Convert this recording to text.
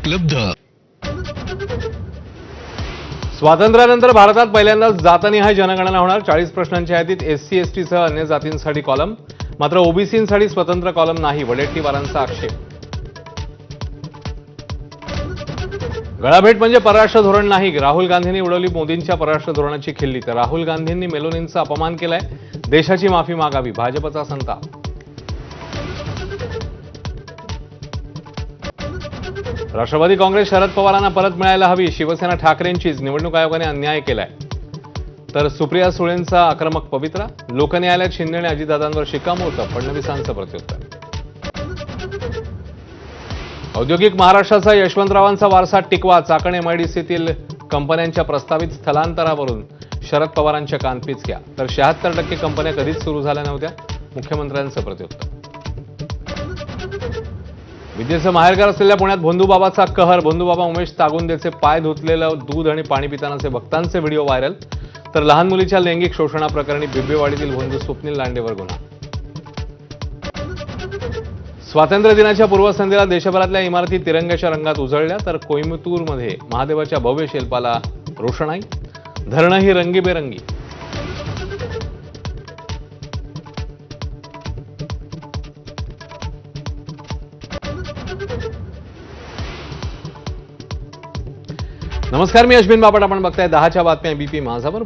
उपलब्ध। स्वातंत्र्यानंतर भारतात पहिल्यांदाच जातनिहाय जनगणना होणार। 40 प्रश्नांच्या यादीत एससी एसटी सह अन्य जातींसाठी कॉलम, मात्र ओबीसींसाठी स्वतंत्र कॉलम नाही, वडेट्टीवारांचा आक्षेप। गळाभेट म्हणजे परराष्ट्र धोरण नाही, राहुल गांधींनी उडवली मोदींच्या परराष्ट्र धोरणाची खिल्ली, तर राहुल गांधींनी मेलोनींचा अपमान केलाय, देशाची माफी मागावी, भाजपचा संताप। राष्ट्रवादी काँग्रेस शरद पवारांना परत मिळायला हवी, शिवसेना ठाकरेंचीच, निवडणूक आयोगाने अन्याय केलाय, तर सुप्रिया सुळेंचा आक्रमक पवित्रा, लोकन्यायालयात शिंदे आणि अजितदादांवर शिक्कामोर्तब, फडणवीसांचं प्रत्युत्तर। औद्योगिक महाराष्ट्राचा यशवंतरावांचा वारसा टिकवा, चाकण एमआयडीसीतील कंपन्यांच्या प्रस्तावित स्थलांतरावरून शरद पवारांच्या कानपिचक्या, तर 76% कंपन्या कधीच सुरू झाल्या नव्हत्या, मुख्यमंत्र्यांचं प्रत्युत्तर। विद्येचं माहेरघर असलेल्या पुण्यात भोंदूबाबाचा कहर, भोंदूबाबा उमेश तागुंदेचे पाय धुतलेलं दूध आणि पाणी पितानाचे भक्तांचे व्हिडिओ व्हायरल, तर लहान मुलीच्या लैंगिक शोषणाप्रकरणी बिब्बेवाडीतील भोंदू स्वप्नील लांडेवर गुन्हा। स्वातंत्र्य दिनाच्या पूर्वसंध्येला देशभरातल्या इमारती तिरंग्याच्या रंगात उजळल्या, तर कोइंबतूरमध्ये महादेवाच्या भव्य शिल्पाला रोषणाई, धरणंही रंगीबेरंगी। नमस्कार, मी अश्विन बापट, आपण बघताय 10च्या बातम्या बीपी माझावर।